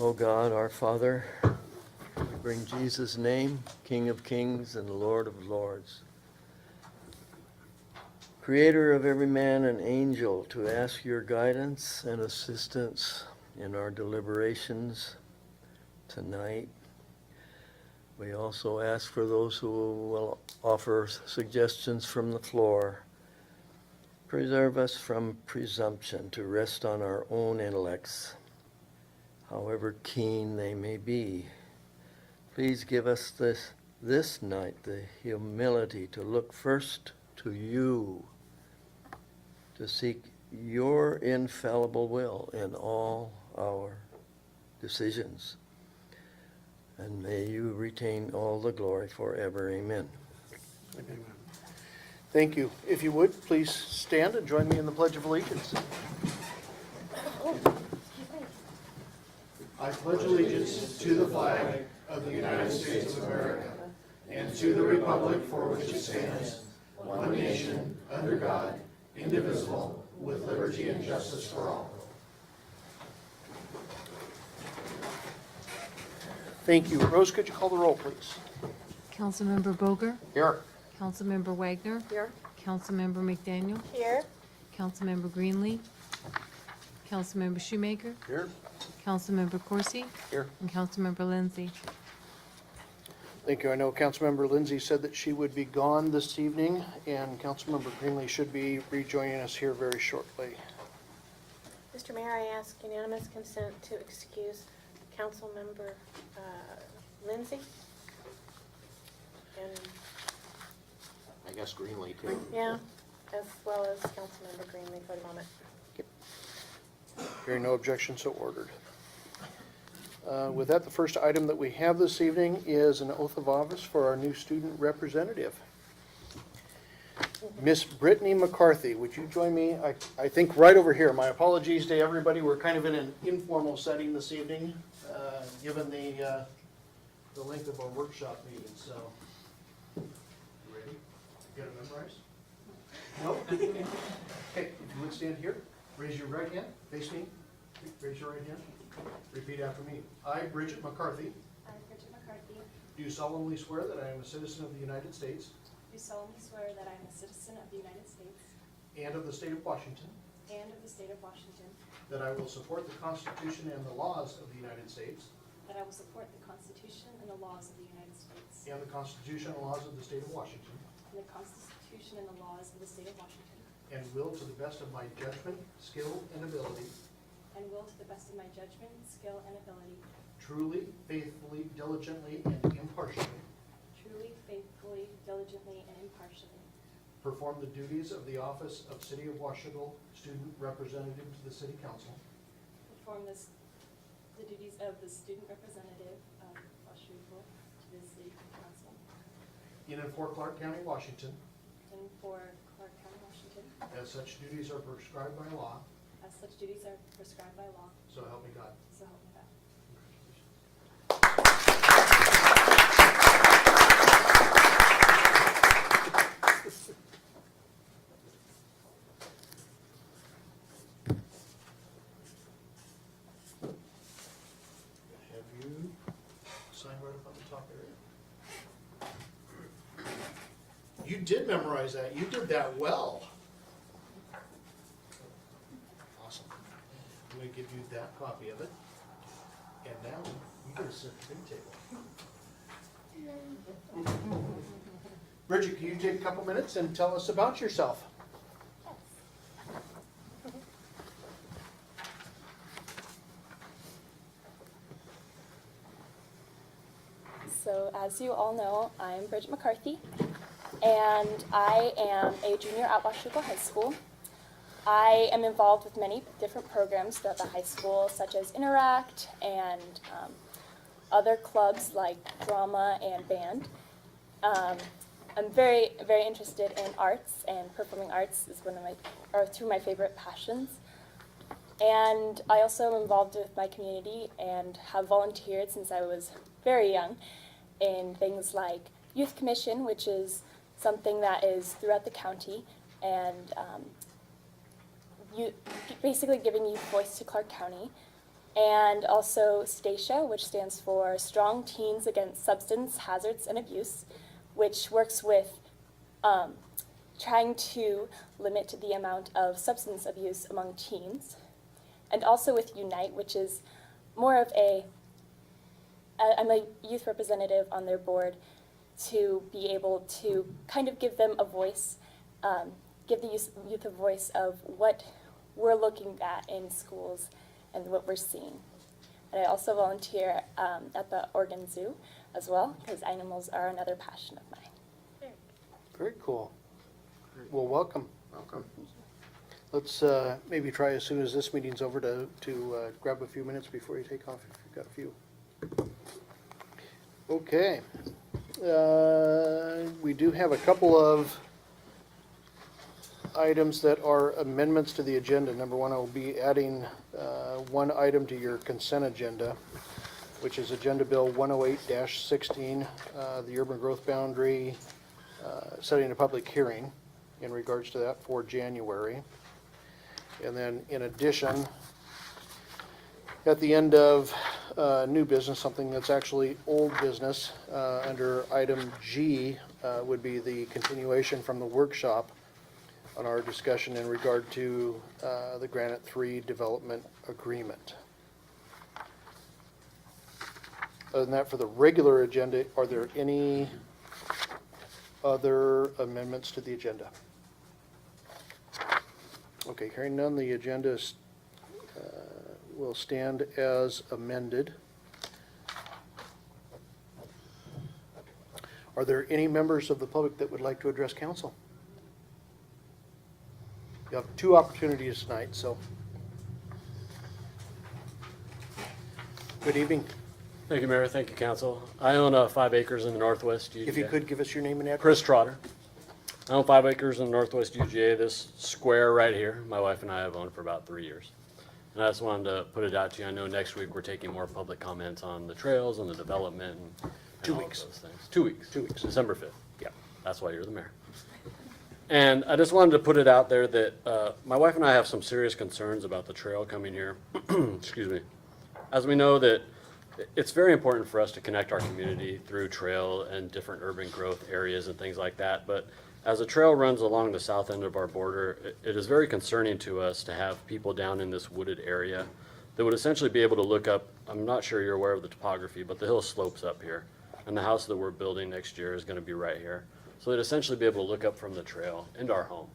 O God, our Father, we bring Jesus' name, King of kings and Lord of lords, Creator of every man and angel, to ask your guidance and assistance in our deliberations tonight. We also ask for those who will offer suggestions from the floor. Preserve us from presumption to rest on our own intellects, however keen they may be. Please give us this night the humility to look first to you, to seek your infallible will in all our decisions. And may you retain all the glory forever. Amen. Amen. Thank you. If you would, please stand and join me in the Pledge of Allegiance. I pledge allegiance to the flag of the United States of America and to the republic for which it stands, one nation, under God, indivisible, with liberty and justice for all. Thank you. Rose, could you call the roll, please? Councilmember Boger, Here. Councilmember Wagner, Here. Councilmember McDaniel, Here. Councilmember Greenlee, Councilmember Shoemaker, Here. Councilmember Corsi, Here. and Councilmember Lindsay. Thank you. I know Councilmember Lindsay said that she would be gone this evening, and Councilmember Greenlee should be rejoining us here very shortly. Mr. Mayor, I ask unanimous consent to excuse Councilmember Lindsay. And, I guess Greenlee too. yeah, as well as Councilmember Greenlee for the moment. Hearing no objection, so ordered. With that, the first item that we have this evening is an oath of office for our new student representative. Miss Brittany McCarthy, would you join me? I think right over here. My apologies to everybody. We're kind of in an informal setting this evening, given the length of our workshop meeting, so. You ready? Get it memorized? No? Okay, if you would stand here, raise your right hand, face me, raise your right hand, repeat after me. I, Bridget McCarthy, I, Bridget McCarthy, do solemnly swear that I am a citizen of the United States do solemnly swear that I am a citizen of the United States and of the state of Washington, and of the state of Washington, that I will support the Constitution and the laws of the United States that I will support the Constitution and the laws of the United States, and the Constitution and laws of the state of Washington, and the Constitution and the laws of the state of Washington, and will, to the best of my judgment, skill, and ability, and will, to the best of my judgment, skill, and ability, truly, faithfully, diligently, and impartially truly, faithfully, diligently, and impartially perform the duties of the office of City of Washington Student Representative to the City Council perform the duties of the student representative of Washington to the city council in and for Clark County, Washington, and for Clark County, Washington, as such duties are prescribed by law, as such duties are prescribed by law, so help me God. so help me God. Have you signed right up on the top area? You did memorize that. You did that well. Awesome. I'm going to give you that copy of it. And now you get to sit at the big table. Bridget, can you take a couple minutes and tell us about yourself? So as you all know, I'm Bridget McCarthy, and I am a junior at Washougal High School. I am involved with many different programs throughout the high school, such as Interact and other clubs like drama and band. I'm very, very interested in arts, and performing arts is two of my favorite passions. And I also am involved with my community and have volunteered since I was very young in things like Youth Commission, which is something that is throughout the county, and basically giving youth voice to Clark County. and also STACIA, which stands for Strong Teens Against Substance Hazards and Abuse, which works with trying to limit the amount of substance abuse among teens, and also with UNITE, which is more of I'm a youth representative on their board to be able to kind of give them a voice, give the youth a voice of what we're looking at in schools and what we're seeing. And I also volunteer at the Oregon Zoo as well, because animals are another passion of mine. Very cool. Well, welcome. Welcome. Let's maybe try as soon as this meeting's over to grab a few minutes before you take off if you've got a few. Okay. We do have a couple of items that are amendments to the agenda. Number one, I will be adding one item to your consent agenda, which is Agenda Bill 108-16, the urban growth boundary, setting a public hearing in regards to that for January. And then in addition, at the end of new business, something that's actually old business, under item G would be the continuation from the workshop on our discussion in regard to the Granite 3 development agreement. Other than that, for the regular agenda, are there any other amendments to the agenda? Okay, hearing none, the agenda is, will stand as amended. Are there any members of the public that would like to address council? You have two opportunities tonight, so. Good evening. Thank you, Mayor. Thank you, Council. I own 5 acres in the northwest UGA. If you could give us your name and address. Chris Trotter. I own 5 acres in the northwest UGA. This square right here, my wife and I have owned for about 3 years. And I just wanted to put it out to you. I know next week we're taking more public comments on the trails and the development and 2 all of weeks. those things. 2 weeks. 2 weeks. December 5th. Yeah, that's why you're the mayor. And I just wanted to put it out there that my wife and I have some serious concerns about the trail coming here. Excuse me. As we know that it's very important for us to connect our community through trail and different urban growth areas and things like that. But as the trail runs along the south end of our border, it is very concerning to us to have people down in this wooded area that would essentially be able to look up. I'm not sure you're aware of the topography, but the hill slopes up here. And the house that we're building next year is going to be right here. So they'd essentially be able to look up from the trail into our home.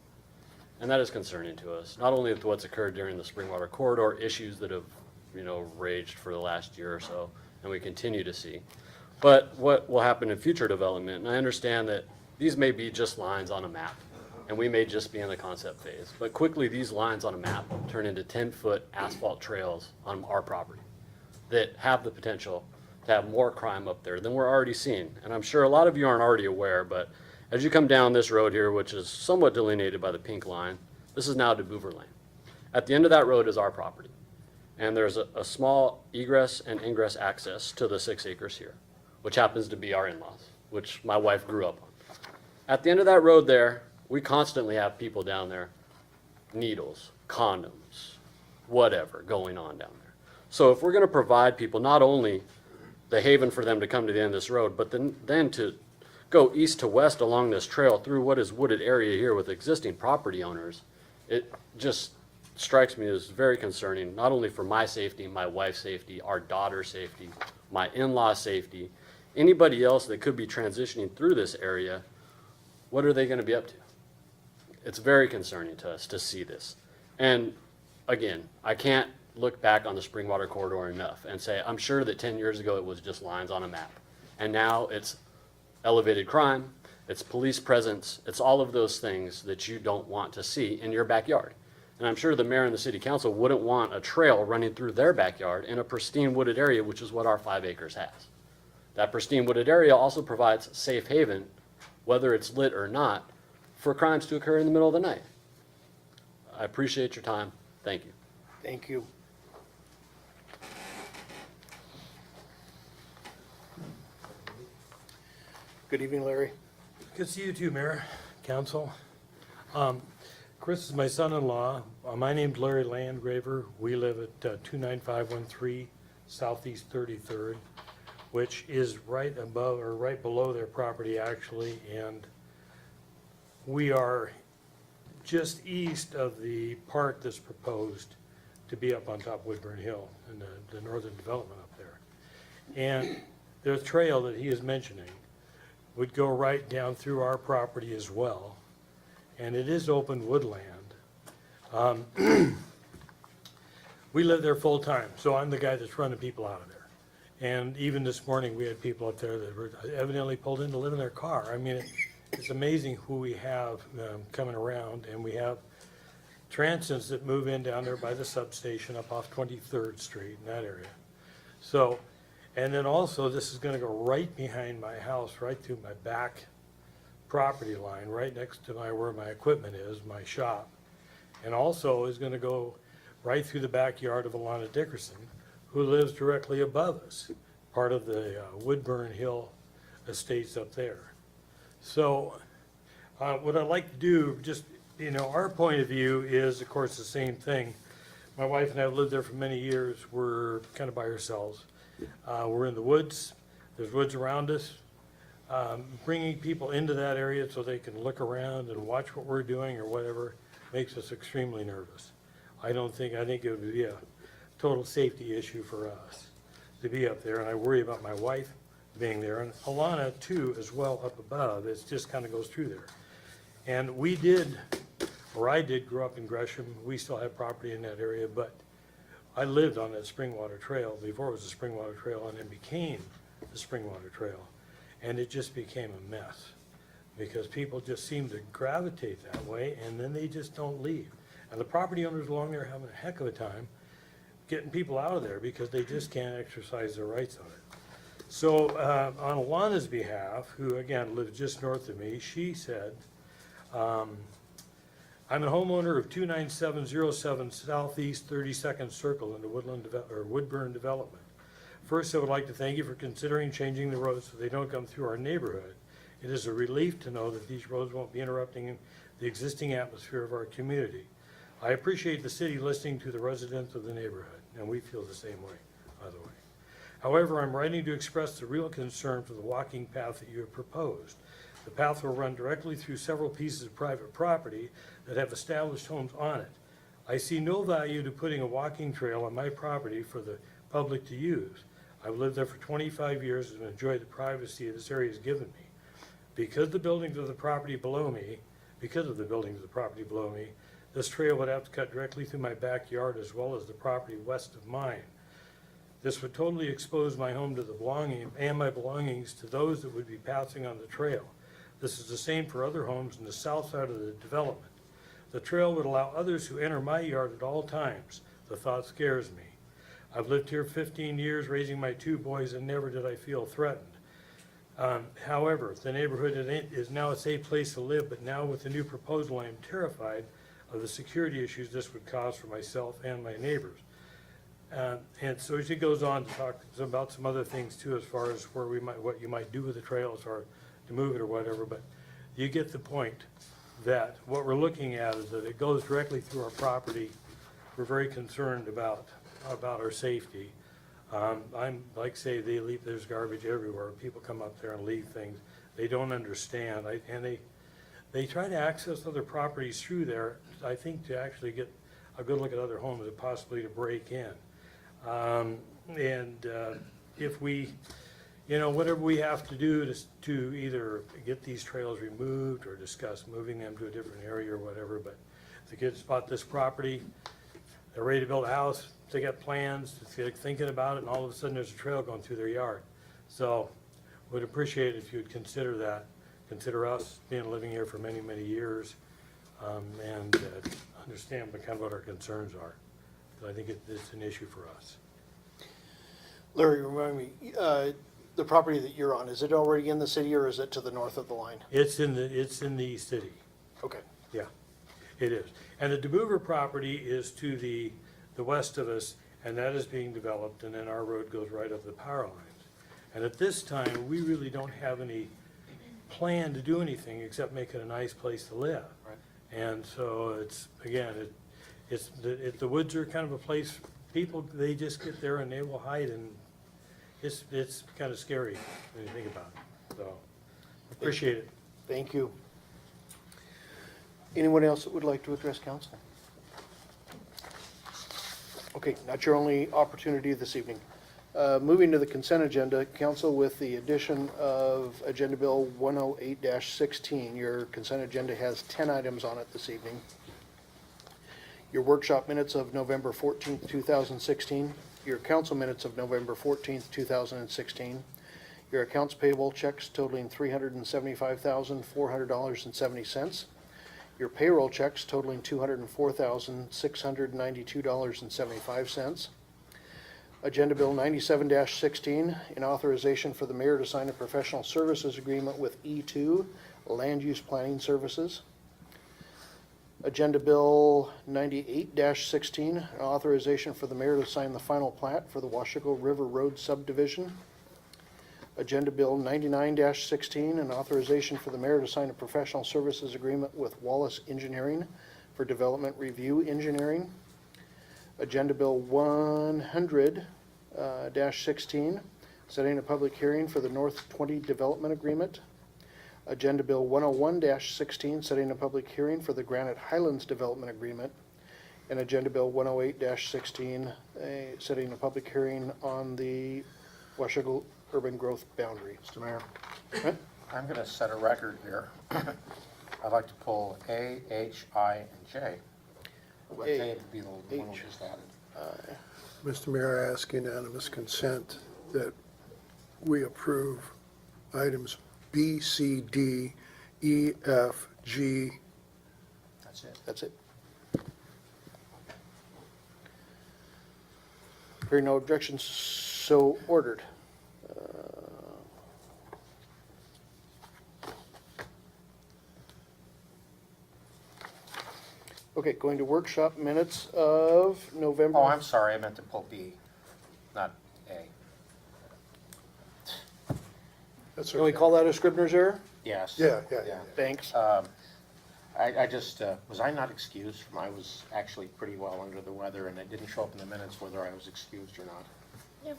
And that is concerning to us, not only with what's occurred during the Springwater Corridor issues that have, raged for the last year or so, and we continue to see, but what will happen in future development. And I understand that these may be just lines on a map, and we may just be in the concept phase, but quickly these lines on a map turn into 10-foot asphalt trails on our property that have the potential to have more crime up there than we're already seeing. And I'm sure a lot of you aren't already aware, but as you come down this road here, which is somewhat delineated by the pink line, this is now DeBoover Lane. At the end of that road is our property. And there's a small egress and ingress access to the 6 acres here, which happens to be our in-laws, which my wife grew up on. At the end of that road there, we constantly have people down there, needles, condoms, whatever going on down there. So if we're going to provide people not only the haven for them to come to the end of this road, but then to go east to west along this trail through what is wooded area here with existing property owners, it just strikes me as very concerning, not only for my safety, my wife's safety, our daughter's safety, my in-law safety, anybody else that could be transitioning through this area. What are they going to be up to? It's very concerning to us to see this. And again, I can't look back on the Springwater Corridor enough and say, I'm sure that 10 years ago it was just lines on a map. And now it's elevated crime, it's police presence, it's all of those things that you don't want to see in your backyard. And I'm sure the mayor and the city council wouldn't want a trail running through their backyard in a pristine wooded area, which is what our 5 acres has. That pristine wooded area also provides safe haven, whether it's lit or not, for crimes to occur in the middle of the night. I appreciate your time. Thank you. Thank you. Good evening, Larry. Good to see you too, Mayor, Council. Chris is my son-in-law. My name's Larry Landgraver. We live at 29513 Southeast 33rd, which is right above, or right below their property actually, and we are just east of the park that's proposed to be up on top of Woodburn Hill in the northern development up there. And the trail that he is mentioning would go right down through our property as well, and it is open woodland. We live there full-time, so I'm the guy that's running people out of there. And even this morning, we had people up there that were evidently pulled in to live in their car. I mean, it's amazing who we have coming around, and we have transients that move in down there by the substation up off 23rd Street in that area. So, and then also, this is gonna go right behind my house, right through my back property line, right next to where my equipment is, my shop. And also is gonna go right through the backyard of Alana Dickerson, who lives directly above us, part of the Woodburn Hill estates up there. So, what I'd like to do, just, our point of view is, of course, the same thing. My wife and I have lived there for many years. We're kind of by ourselves. We're in the woods. There's woods around us. Bringing people into that area so they can look around and watch what we're doing or whatever makes us extremely nervous. I think it would be a total safety issue for us to be up there, and I worry about my wife being there, and Alana too as well up above. It just kind of goes through there. And I did grow up in Gresham. We still have property in that area, but I lived on that Springwater Trail before it was the Springwater Trail, and it became the Springwater Trail. And it just became a mess because people just seem to gravitate that way, and then they just don't leave. And the property owners along there are having a heck of a time getting people out of there because they just can't exercise their rights on it. So on Alana's behalf, who again lives just north of me, she said, I'm a homeowner of 29707 Southeast 32nd Circle in the Woodburn Development. First, I would like to thank you for considering changing the roads so they don't come through our neighborhood. It is a relief to know that these roads won't be interrupting the existing atmosphere of our community. I appreciate the city listening to the residents of the neighborhood, and we feel the same way, by the way. However, I'm writing to express the real concern for the walking path that you have proposed. The path will run directly through several pieces of private property that have established homes on it. I see no value to putting a walking trail on my property for the public to use. I've lived there for 25 years and enjoyed the privacy this area has given me. Because of the buildings of the property below me, this trail would have to cut directly through my backyard as well as the property west of mine. This would totally expose my home to my belongings to those that would be passing on the trail. This is the same for other homes in the south side of the development. The trail would allow others who enter my yard at all times. The thought scares me. I've lived here 15 years raising my 2 boys and never did I feel threatened. However, the neighborhood is now a safe place to live, but now with the new proposal, I am terrified of the security issues this would cause for myself and my neighbors. And so she goes on to talk about some other things too, as far as what you might do with the trails or to move it or whatever, but you get the point that what we're looking at is that it goes directly through our property. We're very concerned about our safety. I'm like say there's garbage everywhere. People come up there and leave things. They don't understand, and they try to access other properties through there, I think, to actually get a good look at other homes and possibly to break in. If we, whatever we have to do to either get these trails removed or discuss moving them to a different area or whatever, but if the kids bought this property, they're ready to build a house, they got plans, they're thinking about it, and all of a sudden there's a trail going through their yard. So would appreciate it if you'd consider that. Consider us being living here for many, many years, and understand kind of what our concerns are. I think it's an issue for us. Larry, remind me, the property that you're on, is it already in the city or is it to the north of the line? It's in the city. Okay. Yeah, it is. And the DeBoover property is to the west of us, and that is being developed, and then our road goes right up the power lines. And at this time, we really don't have any plan to do anything except make it a nice place to live. Right. And so it's, again, The woods are kind of a place, people, they just get there and they will hide, and it's kind of scary when you think about it, so, appreciate it. Thank you. Anyone else that would like to address council? Okay, not your only opportunity this evening. Moving to the consent agenda, council, with the addition of Agenda Bill 108-16, your consent agenda has 10 items on it this evening. Your workshop minutes of November 14th, 2016, your council minutes of November 14th, 2016, your accounts payable checks totaling $375,400.70, your payroll checks totaling $204,692.75, Agenda Bill 97-16, an authorization for the mayor to sign a professional services agreement with E2 Land Use Planning Services. Agenda Bill 98-16, an authorization for the mayor to sign the final plat for the Washougal River Road subdivision. Agenda Bill 99-16, an authorization for the mayor to sign a professional services agreement with Wallace Engineering for development review engineering. Agenda Bill 100-16, setting a public hearing for the North 20 Development Agreement. Agenda Bill 101-16, setting a public hearing for the Granite Highlands Development Agreement. And Agenda Bill 108-16, setting a public hearing on the Washougal Urban Growth Boundary. Mr. Mayor, Huh? I'm going to set a record here. I'd like to pull A, H, I, and J. What A, J would be the one we H. just added. Mr. Mayor, I ask unanimous consent that we approve items B, C, D, E, F, G. That's it. That's it. Hearing no objections, so ordered. Okay, going to workshop minutes of November. Oh, I'm sorry, I meant to pull B, not A. That's Can we okay. call that a Scribner's error? Yes. Yeah. Thanks. I just, was I not excused from, I was actually pretty well under the weather, and it didn't show up in the minutes whether I was excused or not. Yeah.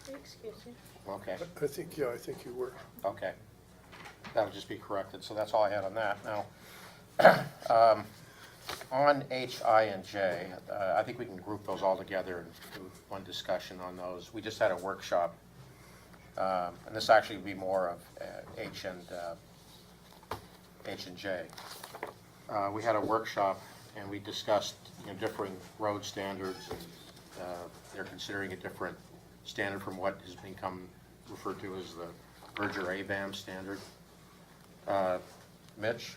Excuse me. Okay, I think you were. okay. That'll just be corrected, so that's all I had on that. Now, on H, I, and J, I think we can group those all together and do one discussion on those. We just had a workshop, and this actually would be more of H and J. We had a workshop, and we discussed, differing road standards, and they're considering a different standard from what has become referred to as the Berger-ABAM standard. Mitch?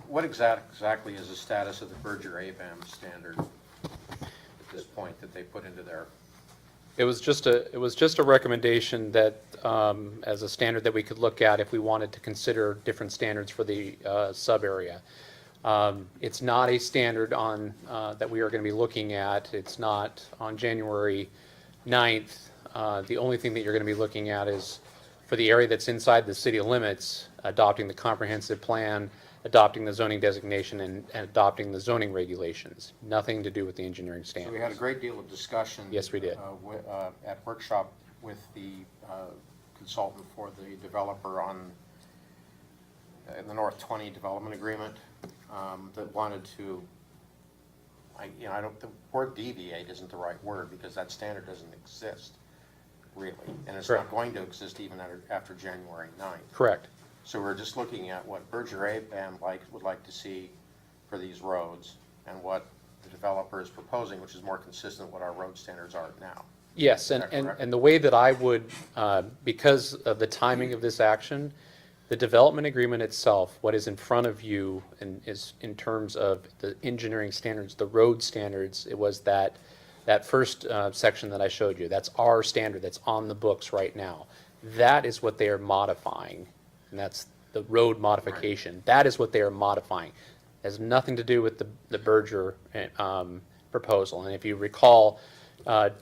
What exactly is the status of the Berger-ABAM standard at this point that they put into their? It was just a recommendation that, as a standard that we could look at if we wanted to consider different standards for the sub-area. It's not a standard on, that we are going to be looking at. It's not on January 9th. The only thing that you're going to be looking at is for the area that's inside the city limits, adopting the comprehensive plan, adopting the zoning designation, and adopting the zoning regulations. Nothing to do with the engineering So standards. we had a great deal of discussion. Yes, we did. At workshop with the consultant for the developer on, in the North 20 Development Agreement, that wanted to, the word deviate isn't the right word, because that standard doesn't exist, really. And it's not Correct. going to exist even after January 9th. Correct. So we're just looking at what Berger-ABAM would like to see for these roads, and what the developer is proposing, which is more consistent with what our road standards are now. Yes, and, Is that and, correct? and the way that I would, because of the timing of this action, the development agreement itself, what is in front of you and is in terms of the engineering standards, the road standards, it was that first section that I showed you. That's our standard, that's on the books right now. That is what they are modifying, and that's the road modification. That is what they are modifying. It has nothing to do with the Berger proposal. And if you recall,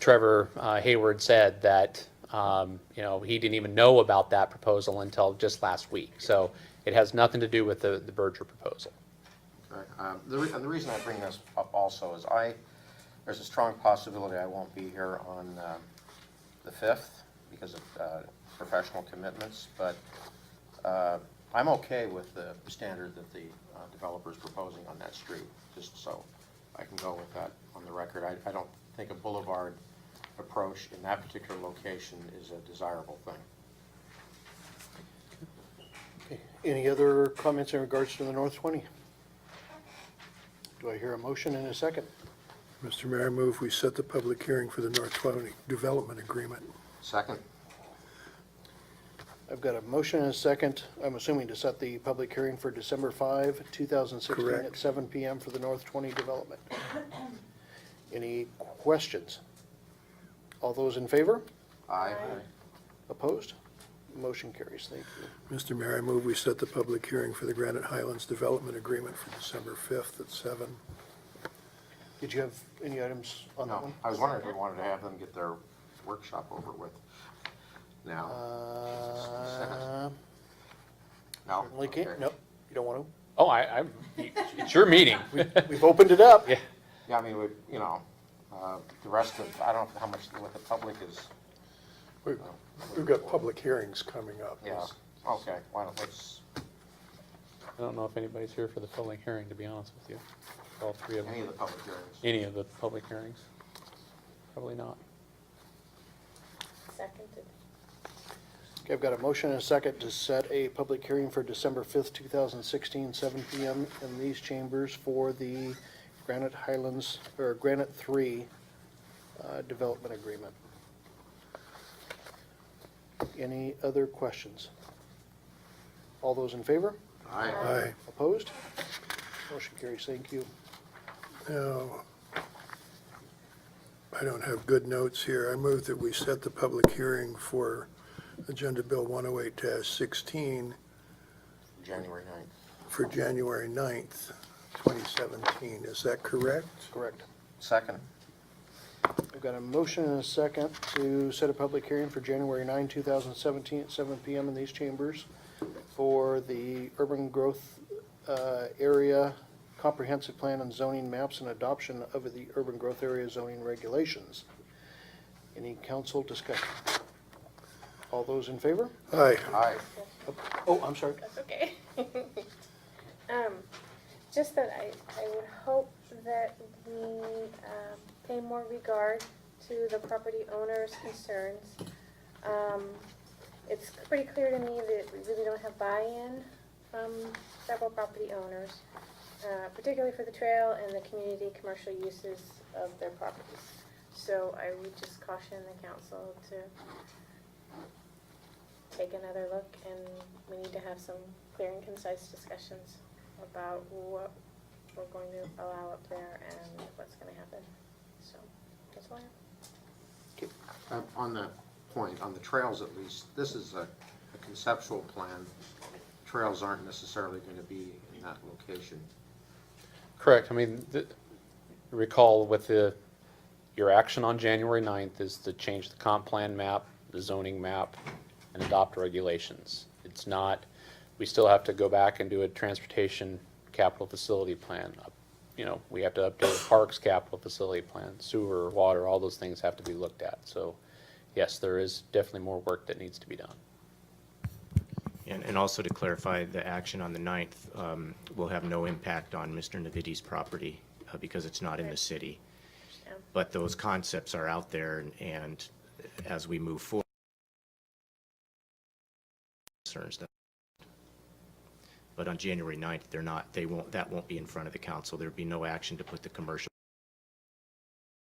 Trevor Hayward said that he didn't even know about that proposal until just last week. So it has nothing to do with the Berger proposal. The reason I bring this up also is there's a strong possibility I won't be here on the 5th because of professional commitments, but I'm okay with the standard that the developer is proposing on that street, just so I can go with that on the record. I don't think a boulevard approach in that particular location is a desirable thing. Okay. Any other comments in regards to the North 20? Do I hear a motion and a second? Mr. Mayor, I move we set the public hearing for the North 20 Development Agreement. Second? I've got a motion and a second, I'm assuming to set the public hearing for December 5, 2016 Correct. at 7 PM for the North 20 development. Any questions? All those in favor? Aye. Opposed? Motion carries. Thank you. Mr. Mayor, I move we set the public hearing for the Granite Highlands Development Agreement for December 5th at 7. Did you have any items on that No, one? I was wondering if we wanted to have them get their workshop over with now. No? Certainly can't. Okay. Nope, you don't want Oh, it's your meeting. to? We've opened it up. Yeah. Yeah, I mean, the rest of, I don't know how much, what the public is, We've got public hearings coming up. yeah, okay, why don't, let's, I don't know if anybody's here for the public hearing, to be honest with you. All three of them. any of the public hearings. Any of the public hearings? Probably not. Seconded. Okay, I've got a motion and a second to set a public hearing for December 5th, 2016, 7 PM in these chambers for the Granite Highlands, or Granite 3 Development Agreement. Any other questions? All those in favor? Aye. Aye. Opposed? Motion carries. Thank you. Now, I don't have good notes here. I move that we set the public hearing for Agenda Bill 108-16 January 9th. for January 9th, 2017. Is that correct? Correct. Second? I've got a motion and a second to set a public hearing for January 9, 2017 at 7 PM in these chambers for the urban growth area comprehensive plan and zoning maps and adoption of the urban growth area zoning regulations. Any council discussion? All those in favor? Aye. Aye. Oh, I'm sorry. That's okay. Just that I would hope that we pay more regard to the property owner's concerns. It's pretty clear to me that we really don't have buy-in from several property owners, particularly for the trail and the community commercial uses of their properties. So I would just caution the council to take another look, and we need to have some clear and concise discussions about what we're going to allow up there and what's going to happen. So, that's all I have. On that point, on the trails at least, this is a conceptual plan. Trails aren't necessarily going to be in that location. Correct. I mean, recall with your action on January 9th is to change the comp plan map, the zoning map, and adopt regulations. It's not, we still have to go back and do a transportation capital facility plan. You know, we have to update parks capital facility plan, sewer, water, all those things have to be looked at. So yes, there is definitely more work that needs to be done. And also to clarify, the action on the 9th will have no impact on Mr. Navidi's property because it's not in the city. Yeah. But those concepts are out there, and as we move forward, concerns that. But on January 9th, that won't be in front of the council. There'd be no action to put the commercial